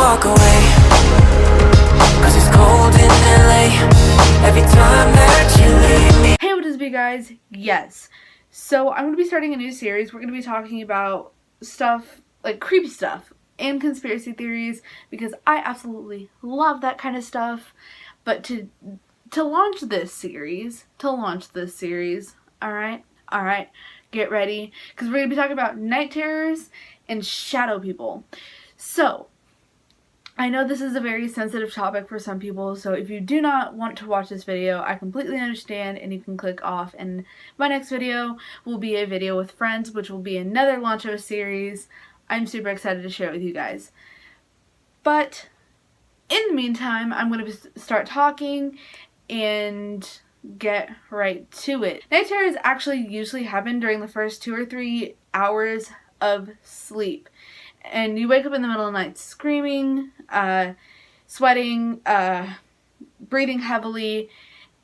walk away, 'cause it's cold in LA every time that you leave me. Hey, what is up, guys? Yes. So I'm going to be starting a new series. We're going to be talking about stuff, like creepy stuff and conspiracy theories, because I absolutely love that kind of stuff. But to launch this series, alright, get ready, because we're going to be talking about night terrors and shadow people. So, I know this is a very sensitive topic for some people, so if you do not want to watch this video, I completely understand and you can click off, and my next video will be a video with friends, which will be another launch of a series. I'm super excited to share it with you guys. But in the meantime, I'm going to start talking and get right to it. Night terrors actually usually happen during the first 2 or 3 hours of sleep. And you wake up in the middle of the night screaming, sweating, breathing heavily,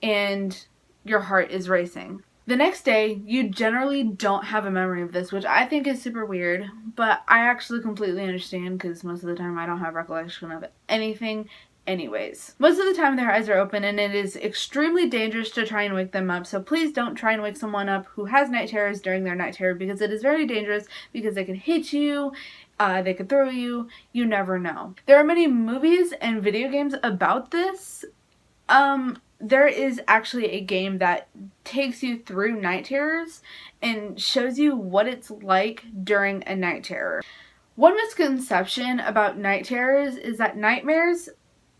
and your heart is racing. The next day, you generally don't have a memory of this, which I think is super weird, but I actually completely understand because most of the time I don't have recollection of anything anyways. Most of the time their eyes are open, and it is extremely dangerous to try and wake them up, so please don't try and wake someone up who has night terrors during their night terror, because it is very dangerous, because they can hit you, they could throw you, you never know. There are many movies and video games about this. There is actually a game that takes you through night terrors and shows you what it's like during a night terror. One misconception about night terrors is that nightmares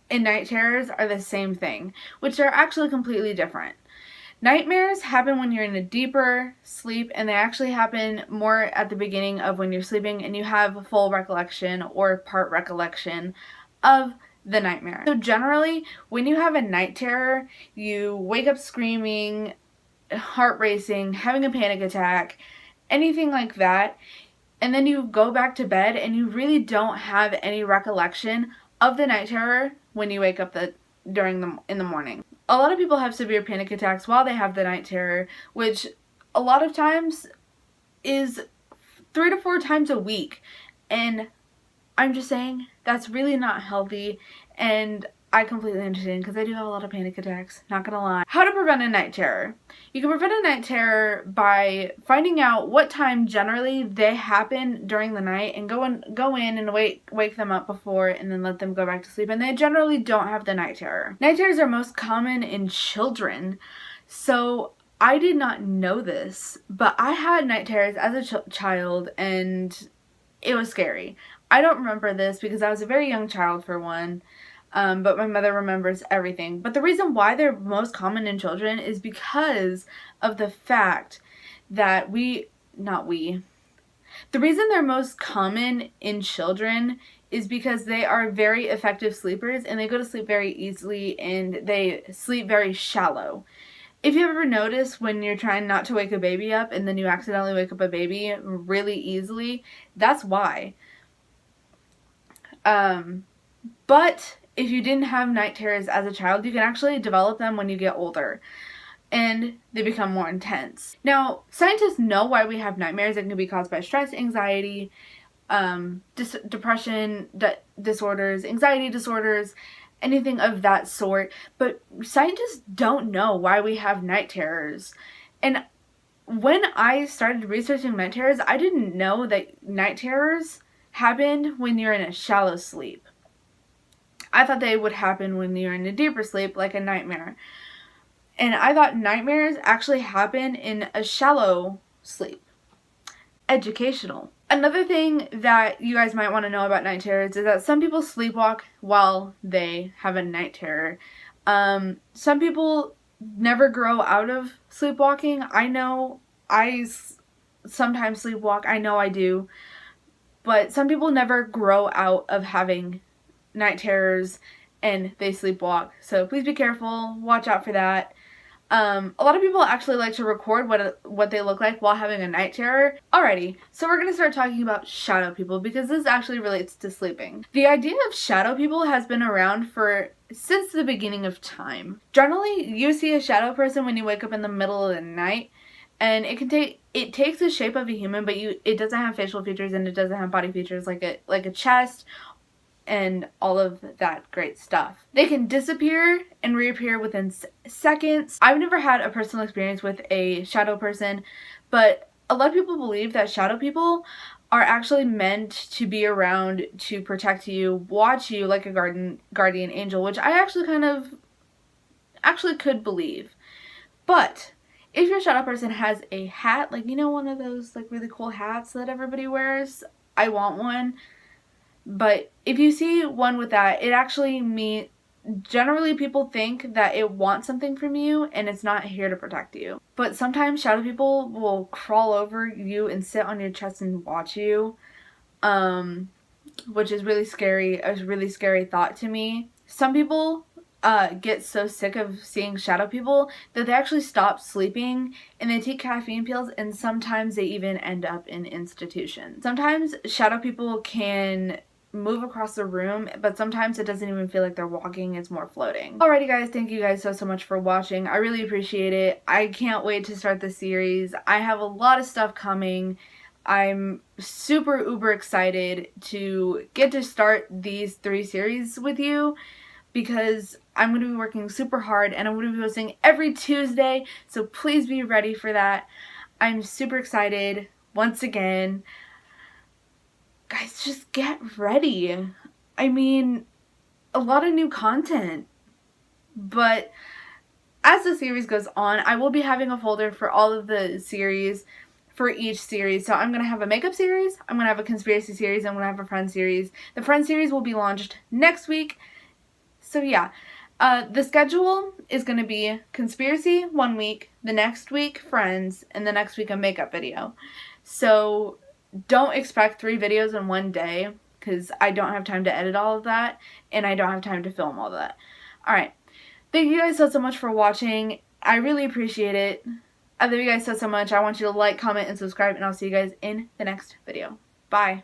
and night terrors are the same thing, which are actually completely different. Nightmares happen when you're in a deeper sleep, and they actually happen more at the beginning of when you're sleeping and you have full recollection or part recollection of the nightmare. So generally, when you have a night terror, you wake up screaming, heart racing, having a panic attack, anything like that, and then you go back to bed and you really don't have any recollection of the night terror when you wake up in the morning. A lot of people have severe panic attacks while they have the night terror, which a lot of times is 3 to 4 times a week, and I'm just saying that's really not healthy, and I completely understand because I do have a lot of panic attacks, not gonna lie. How to prevent a night terror? You can prevent a night terror by finding out what time generally they happen during the night and go in and wake them up before, and then let them go back to sleep, and they generally don't have the night terror. Night terrors are most common in children, so I did not know this, but I had night terrors as a child, and it was scary. I don't remember this because I was a very young child, for one, but my mother remembers everything. But the reason why they're most common in children is because of the fact that the reason they're most common in children is because they are very effective sleepers, and they go to sleep very easily, and they sleep very shallow. If you ever notice when you're trying not to wake a baby up and then you accidentally wake up a baby really easily, that's why. But if you didn't have night terrors as a child, you can actually develop them when you get older, and they become more intense. Now, scientists know why we have nightmares. It can be caused by stress, anxiety, depression disorders, anxiety disorders, anything of that sort, but scientists don't know why we have night terrors. And when I started researching night terrors, I didn't know that night terrors happened when you're in a shallow sleep. I thought they would happen when you're in a deeper sleep, like a nightmare. And I thought nightmares actually happen in a shallow sleep. Educational. Another thing that you guys might want to know about night terrors is that some people sleepwalk while they have a night terror. Some people never grow out of sleepwalking. I know I sometimes sleepwalk. I know I do. But some people never grow out of having night terrors and they sleepwalk. So please be careful. Watch out for that. A lot of people actually like to record what they look like while having a night terror. Alrighty, so we're going to start talking about shadow people, because this actually relates to sleeping. The idea of shadow people has been around since the beginning of time. Generally, you see a shadow person when you wake up in the middle of the night, and it takes the shape of a human, but it doesn't have facial features and it doesn't have body features like a chest and all of that great stuff. They can disappear and reappear within seconds. I've never had a personal experience with a shadow person, but a lot of people believe that shadow people are actually meant to be around to protect you, watch you like a guardian angel, which I actually could believe. But if your shadow person has a hat, like, you know, one of those like really cool hats that everybody wears, I want one. But if you see one with that, it actually means, generally people think that it wants something from you and it's not here to protect you. But sometimes shadow people will crawl over you and sit on your chest and watch you, which is really scary, a really scary thought to me. Some people get so sick of seeing shadow people that they actually stop sleeping and they take caffeine pills, and sometimes they even end up in institutions. Sometimes shadow people can move across the room, but sometimes it doesn't even feel like they're walking, it's more floating. Alrighty guys, thank you guys so much for watching. I really appreciate it. I can't wait to start the series. I have a lot of stuff coming. I'm super uber excited to get to start these 3 series with you, because I'm going to be working super hard and I'm going to be posting every Tuesday, so please be ready for that. I'm super excited once again. Guys, just get ready. I mean, a lot of new content. But as the series goes on, I will be having a folder for all of the series for each series. So I'm going to have a makeup series, I'm going to have a conspiracy series, I'm going to have a friend series. The friend series will be launched next week. So yeah, the schedule is going to be conspiracy 1 week, the next week friends, and the next week a makeup video. So don't expect 3 videos in one day, because I don't have time to edit all of that, and I don't have time to film all of that. Alright, thank you guys so much for watching. I really appreciate it. I love you guys so much. I want you to like, comment, and subscribe, and I'll see you guys in the next video. Bye.